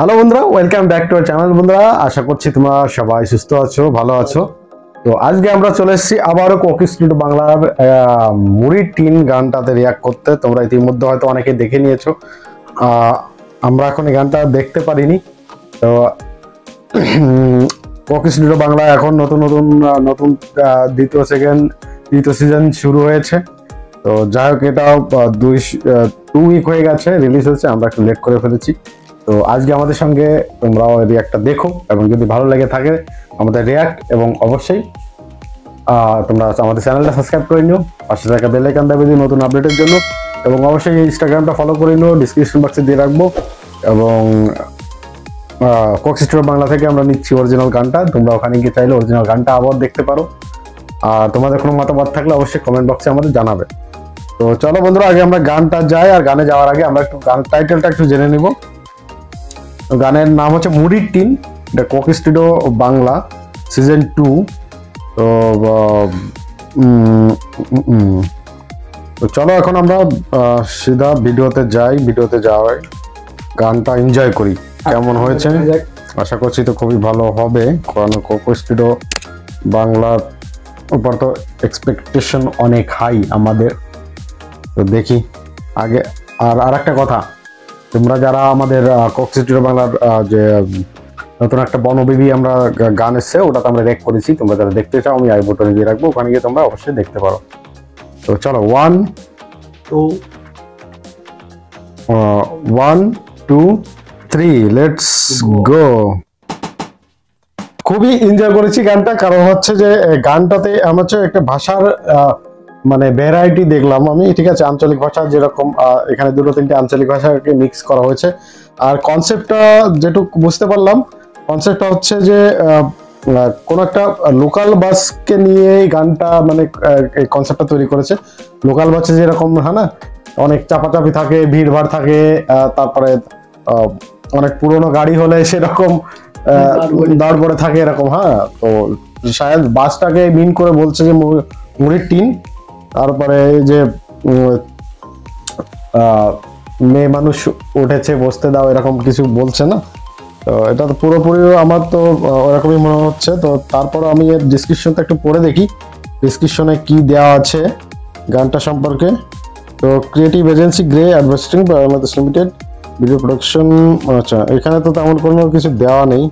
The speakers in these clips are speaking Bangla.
হ্যালো বন্ধুরা, welcome back to our channel. বন্ধুরা, আশা করছি তোমরা সবাই সুস্থ আছো, ভালো আছো। তো আজকে আমরা চলে এসেছি আবারও কোকি স্টুডিও বাংলার মুড়ি টিন গানটাতে রিয়াক্ট করতে। তোমরা ইতিমধ্যে হয়তো অনেকে দেখে নিয়েছো। আমরা এখন এই গানটা দেখতে পারিনি। তো কোকি স্টুডিও বাংলা এখন নতুন দ্বিতীয় সিজন শুরু হয়েছে। তো যাই হোক, এটাও 2 উইক হয়ে গেছে রিলিজ হয়েছে, আমরা একটু লেট করে ফেলেছি। তো আজকে আমাদের সঙ্গে তোমরাও রিয়াক্টটা দেখো এবং যদি ভালো লেগে থাকে আমাদের রিয়াক্ট, এবং অবশ্যই তোমরা আমাদের চ্যানেলটা সাবস্ক্রাইব করে নিও, পাশে থাকা বেল আইকন দাবিয়ে দিও নতুন আপডেটের জন্য, এবং অবশ্যই ইনস্টাগ্রামটা ফলো করে নিও, ডিসক্রিপশন বক্সে দিয়ে রাখবো। এবং কোকি স্টুডিও বাংলা থেকে আমরা নিচ্ছি অরিজিনাল গানটা, তোমরা ওখানে গিয়ে চাইলে অরিজিনাল গানটা আবার দেখতে পারো। আর তোমাদের কোনো মতামত থাকলে অবশ্যই কমেন্ট বক্সে আমাদের জানাবে। তো চলো বন্ধুরা, আগে আমরা গানটা যাই, আর গানে যাওয়ার আগে আমরা একটু গান টাইটেলটা একটু জেনে নিব। গানের নাম হচ্ছে মুড়ির টিন, এটা কোকি স্টুডিও বাংলা সিজন 2। তো চলো এখন আমরা সিধা ভিডিওতে যাওয়ার গানটা এনজয় করি। কেমন হয়েছে আশা করছি তো খুবই ভালো হবে, কারণ কোকি স্টুডিও বাংলার উপর তো এক্সপেকটেশন অনেক হাই আমাদের। তো দেখি আগে। আর একটা কথা, তোমরা যারা আমাদের কোকি স্টুডিও বাংলার যে নতুন একটা বনবিবি আমরা গান এসছে, ওটাতে আমরা রেক করেছি, তোমরা যারা দেখতে চাও আমি আই বাটনে দিয়ে রাখবো, ওখানে গিয়ে তোমরা অবশ্যই দেখতে পারো। তো চলো 1 2 3 লেটস গো। খুবই এনজয় করেছি গানটা, কারণ হচ্ছে যে গানটাতে আমার হচ্ছে একটা ভাষার মানে ভ্যারাইটি দেখলাম আমি, ঠিক আছে। আঞ্চলিক ভাষা যেরকম এখানে 2-3টে আঞ্চলিক ভাষাকে মিক্স করা হয়েছে। আর কনসেপ্টটা যেটুকু বুঝতে পারলাম, কনসেপ্টটা হচ্ছে যে কোন একটা লোকাল বাসকে নিয়ে এই গানটা, মানে এই কনসেপ্টটা তৈরি করেছে। লোকাল বাসে যেরকম হয় না, অনেক চাপাচাপি থাকে, ভিড়ভাড় থাকে, তারপরে অনেক পুরোনো গাড়ি হলে সেরকম দাঁড় পড়ে থাকে এরকম। হ্যাঁ, তো শায়দ বাসটাকে মিন করে বলছে যে মুড়ির টিন। তারপরে এই যে মেয়ে মানুষ উঠেছে, বসতে দাও, এরকম কিছু বলছে না। তো এটা তো পুরোপুরি আমার তো ওরকমই মনে হচ্ছে। তো তারপর আমি এর ডিসক্রিপশনটা একটু পড়ে দেখি, ডিসক্রিপশনে কি দেওয়া আছে গানটা সম্পর্কে। তো creative agency grey advertising Bangladesh limited, video production. আচ্ছা, এখানে তো তেমন কোনো কিছু দেওয়া নেই।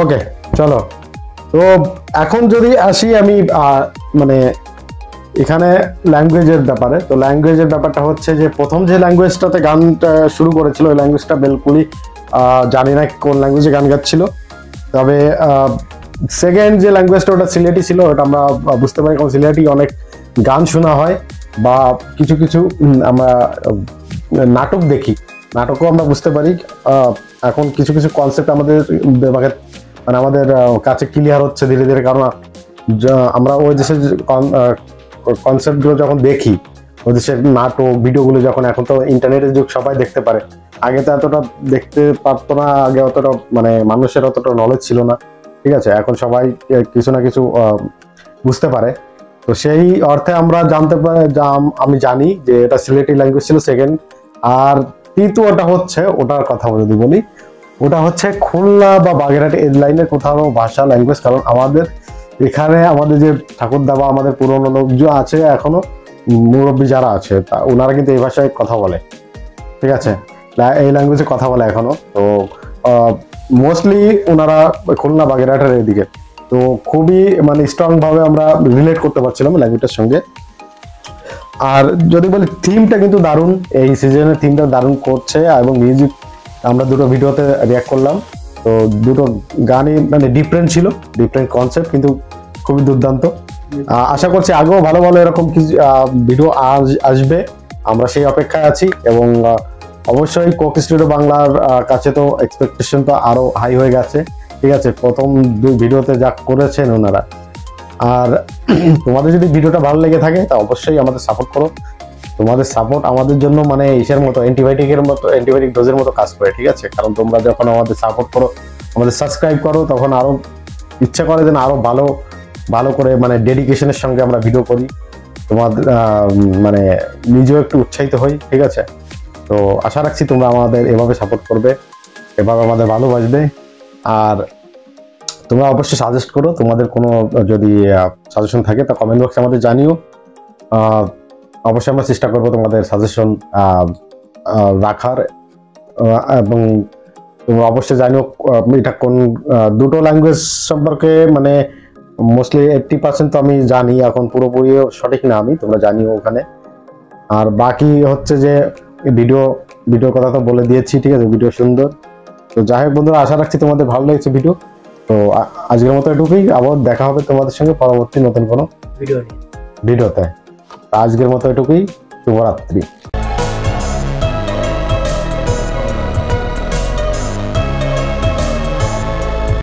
ওকে, চলো। তো এখন যদি আসি আমি মানে এখানে ল্যাঙ্গুয়েজের ব্যাপারে। তো ল্যাঙ্গুয়েজের ব্যাপারটা হচ্ছে যে প্রথম যে ল্যাঙ্গুয়েজটাতে গানটা শুরু করেছিল, ওই ল্যাঙ্গুয়েজটা বিলকুলই জানি না কোন ল্যাঙ্গুয়েজে গান গাচ্ছিল। তবে সেকেন্ড যে ল্যাঙ্গুয়েজটা, ওটা সিলেটি ছিল, ওটা আমরা বুঝতে পারি, কারণ সিলেটি অনেক গান শোনা হয়, বা কিছু কিছু আমরা নাটক দেখি, নাটকও আমরা বুঝতে পারি। এখন কিছু কিছু কনসেপ্ট আমাদের দেমাগে, মানে আমাদের কাছে ক্লিয়ার হচ্ছে ধীরে ধীরে, কারণ আমরা ওই দেশের কনসেপ্টগুলো যখন দেখি, ওই দেশের নাটক ভিডিওগুলো যখন, এখন তো ইন্টারনেটের যুগ, সবাই দেখতে পারে। আগে তো এতটা দেখতে পারতো না, আগে অতটা মানে মানুষের অতটা নলেজ ছিল না, ঠিক আছে। এখন সবাই কিছু না কিছু বুঝতে পারে। তো সেই অর্থে আমরা জানতে পারি, আমি জানি যে এটা সিলেটি ল্যাঙ্গুয়েজ ছিল সেকেন্ড। আর তৃতীয়টা হচ্ছে, ওটার কথা যদি বলি, ওটা হচ্ছে খুলনা বা বাগেরহাট এই লাইনের কোথাও ভাষা ল্যাঙ্গুয়েজ। কারণ আমাদের এখানে আমাদের যে ঠাকুরদা বা আমাদের পুরনো লোক যে আছে, এখনো মুরব্বী যারা আছে, তা ওনারা কিন্তু এই ভাষায় কথা বলে, ঠিক আছে, এই ল্যাঙ্গুয়েজে কথা বলে এখনো। তো মোস্টলি ওনারা খুলনা বাগেরহাটের এদিকে। তো খুবই মানে স্ট্রং ভাবে আমরা রিলেট করতে পারছিলাম ল্যাঙ্গুয়েজের সঙ্গে। আর যদি বলি থিমটা কিন্তু দারুণ, এই সিজনের থিমটা দারুণ করছে, এবং মিউজিক আমরা দুটো ভিডিওতে রিয়াক্ট করলাম। তো দুটো গানই মানে ডিফারেন্ট ছিল, ডিফারেন্ট কনসেপ্ট, কিন্তু খুবই দুর্দান্ত। আশা করছি আগেও ভালো ভালো এরকম কিছু ভিডিও আসবে, আমরা সেই অপেক্ষায় আছি। এবং অবশ্যই কোকি স্টুডিও বাংলার কাছে তো এক্সপেকটেশন তো আরো হাই হয়ে গেছে, ঠিক আছে, প্রথম 2 ভিডিওতে যা করেছেন ওনারা। আর তোমাদের যদি ভিডিওটা ভালো লেগে থাকে তা অবশ্যই আমাদের সাপোর্ট করো। তোমাদের সাপোর্ট আমাদের জন্য মানে ইসের মতো, অ্যান্টিবায়োটিক ডোজের মতো কাজ করে, ঠিক আছে। কারণ তোমরা যখন আমাদের সাপোর্ট করো, আমাদের সাবস্ক্রাইব করো, তখন আরো ইচ্ছা করে যেন আরো ভালো করে মানে ডেডিকেশনের সঙ্গে আমরা ভিডিও করি। তোমাদের মানে নিজেও একটু উৎসাহিত হই, ঠিক আছে। তো আশা রাখছি তোমরা আমাদের এভাবে সাপোর্ট করবে, এভাবে আমাদের ভালোবাসবে। আর তোমরা অবশ্যই সাজেস্ট করো, তোমাদের কোনো যদি সাজেশন থাকে তা কমেন্ট বক্সে আমাদের জানিও। অবশ্যই আমরা চেষ্টা করবো তোমাদের সাজেশন রাখার, এবং তোমরা অবশ্যই জানিও এটা কোন দুটো ল্যাঙ্গুয়েজ সম্পর্কে, মানে মোস্টলি 80% তো আমি জানি, এখন পুরোপুরিও সঠিক না আমি, তোমরা জানিও ওখানে। আর বাকি হচ্ছে যে ভিডিওর কথা তো বলে দিয়েছি, ঠিক আছে, ভিডিও সুন্দর। তো যাই হোক বন্ধুরা, আশা রাখছি তোমাদের ভালো লেগেছে ভিডিও। তো আজকের মতো এটুকুই, আবার দেখা হবে তোমাদের সঙ্গে পরবর্তী নতুন কোনো ভিডিওতে। আজকের মতো এটুকুই, শুভরাত্রি।